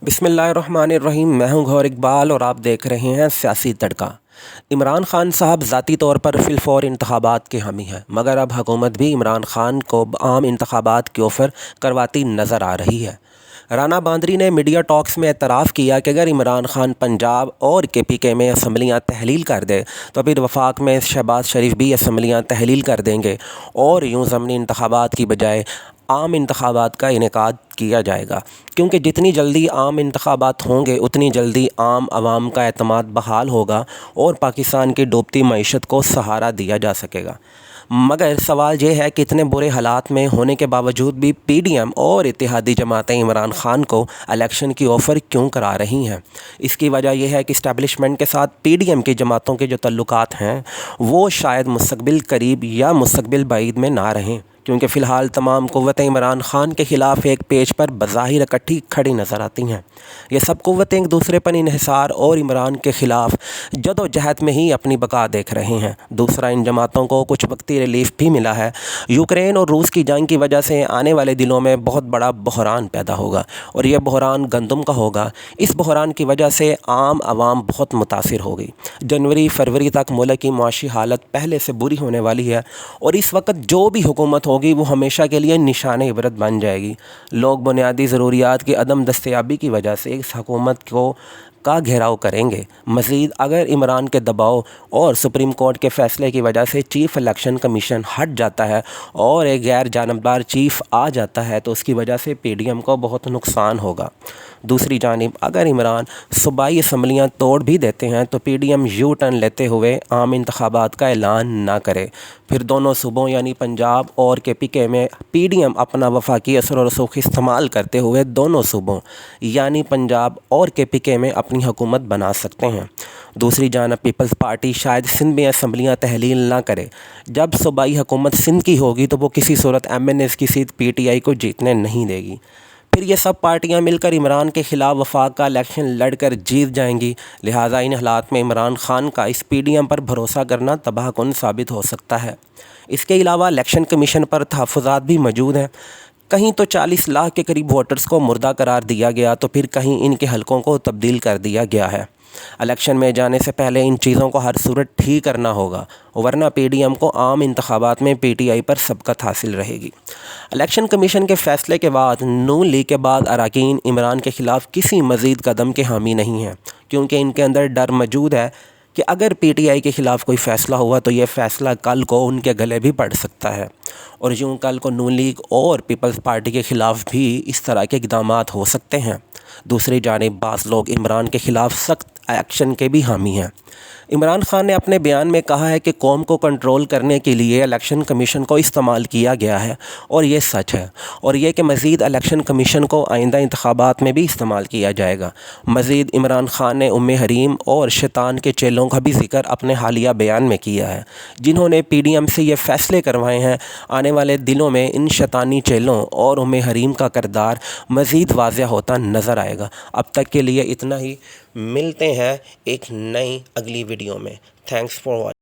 بسم اللہ الرحمن الرحیم۔ میں ہوں غور اقبال اور آپ دیکھ رہے ہیں سیاسی تڑکا۔ عمران خان صاحب ذاتی طور پر فی الفور انتخابات کے حامی ہیں، مگر اب حکومت بھی عمران خان کو عام انتخابات کی آفر کرواتی نظر آ رہی ہے۔ رانا باندری نے میڈیا ٹاکس میں اعتراف کیا کہ اگر عمران خان پنجاب اور KPK میں اسمبلیاں تحلیل کر دے تو پھر وفاق میں شہباز شریف بھی اسمبلیاں تحلیل کر دیں گے اور یوں ضمنی انتخابات کی بجائے عام انتخابات کا انعقاد کیا جائے گا، کیونکہ جتنی جلدی عام انتخابات ہوں گے اتنی جلدی عام عوام کا اعتماد بحال ہوگا اور پاکستان کی ڈوبتی معیشت کو سہارا دیا جا سکے گا۔ مگر سوال یہ ہے کہ اتنے برے حالات میں ہونے کے باوجود بھی PDM اور اتحادی جماعتیں عمران خان کو الیکشن کی آفر کیوں کرا رہی ہیں؟ اس کی وجہ یہ ہے کہ اسٹیبلشمنٹ کے ساتھ PDM کی جماعتوں کے جو تعلقات ہیں وہ شاید مستقبل قریب یا مستقبل بعید میں نہ رہیں، کیونکہ فی الحال تمام قوتیں عمران خان کے خلاف ایک پیج پر بظاہر اکٹھی کھڑی نظر آتی ہیں۔ یہ سب قوتیں ایک دوسرے پر انحصار اور عمران کے خلاف جدوجہد میں ہی اپنی بقا دیکھ رہے ہیں۔ دوسرا، ان جماعتوں کو کچھ وقتی ریلیف بھی ملا ہے۔ یوکرین اور روس کی جنگ کی وجہ سے آنے والے دنوں میں بہت بڑا بحران پیدا ہوگا اور یہ بحران گندم کا ہوگا۔ اس بحران کی وجہ سے عام عوام بہت متاثر ہوگی۔ جنوری فروری تک ملک کی معاشی حالت پہلے سے بری ہونے والی ہے اور اس وقت جو بھی حکومت ہوگی وہ ہمیشہ کے لیے نشان عبرت بن جائے گی۔ لوگ بنیادی ضروریات کی عدم دستیابی کی وجہ سے اس حکومت کا گھیراؤ کریں گے۔ مزید اگر عمران کے دباؤ اور سپریم کورٹ کے فیصلے کی وجہ سے چیف الیکشن کمیشن ہٹ جاتا ہے اور ایک غیر جانبدار چیف آ جاتا ہے تو اس کی وجہ سے PDM کو بہت نقصان ہوگا۔ دوسری جانب اگر عمران صوبائی اسمبلیاں توڑ بھی دیتے ہیں تو PDM یو ٹرن لیتے ہوئے عام انتخابات کا اعلان نہ کرے، پھر دونوں صوبوں یعنی پنجاب اور KPK میں PDM اپنا وفاقی اثر و رسوخ استعمال کرتے ہوئے دونوں صوبوں یعنی پنجاب اور KPK میں اپنی حکومت بنا سکتے ہیں۔ دوسری جانب پیپلز پارٹی شاید سندھ میں اسمبلیاں تحلیل نہ کرے۔ جب صوبائی حکومت سندھ کی ہوگی تو وہ کسی صورت MNAs کی سیٹ PTI کو جیتنے نہیں دے گی۔ پھر یہ سب پارٹیاں مل کر عمران کے خلاف وفاق کا الیکشن لڑ کر جیت جائیں گی۔ لہٰذا ان حالات میں عمران خان کا اس PDM پر بھروسہ کرنا تباہ کن ثابت ہو سکتا ہے۔ اس کے علاوہ الیکشن کمیشن پر تحفظات بھی موجود ہیں۔ کہیں تو 40 لاکھ کے قریب ووٹرز کو مردہ قرار دیا گیا تو پھر کہیں ان کے حلقوں کو تبدیل کر دیا گیا ہے۔ الیکشن میں جانے سے پہلے ان چیزوں کو ہر صورت ٹھیک کرنا ہوگا، ورنہ PDM کو عام انتخابات میں PTI پر سبقت حاصل رہے گی۔ الیکشن کمیشن کے فیصلے کے بعد نون لیگ کے بعد اراکین عمران کے خلاف کسی مزید قدم کے حامی نہیں ہیں، کیونکہ ان کے اندر ڈر موجود ہے کہ اگر PTI کے خلاف کوئی فیصلہ ہوا تو یہ فیصلہ کل کو ان کے گلے بھی پڑ سکتا ہے اور یوں کل کو نون لیگ اور پیپلز پارٹی کے خلاف بھی اس طرح کے اقدامات ہو سکتے ہیں۔ دوسری جانب بعض لوگ عمران کے خلاف سخت ایکشن کے بھی حامی ہیں۔ عمران خان نے اپنے بیان میں کہا ہے کہ قوم کو کنٹرول کرنے کے لیے الیکشن کمیشن کو استعمال کیا گیا ہے اور یہ سچ ہے، اور یہ کہ مزید الیکشن کمیشن کو آئندہ انتخابات میں بھی استعمال کیا جائے گا۔ مزید عمران خان نے حریم اور شیطان کے چیلوں کا بھی ذکر اپنے حالیہ بیان میں کیا ہے، جنہوں نے PDM سے یہ فیصلے کروائے ہیں۔ آنے والے دنوں میں ان شیطانی چیلوں اور حریم کا کردار مزید واضح ہوتا نظر آئے گا۔ اب تک کے لیے اتنا ہی، ملتے ہیں ایک نئی اگلی ویڈیو میں۔ Thanks for watching.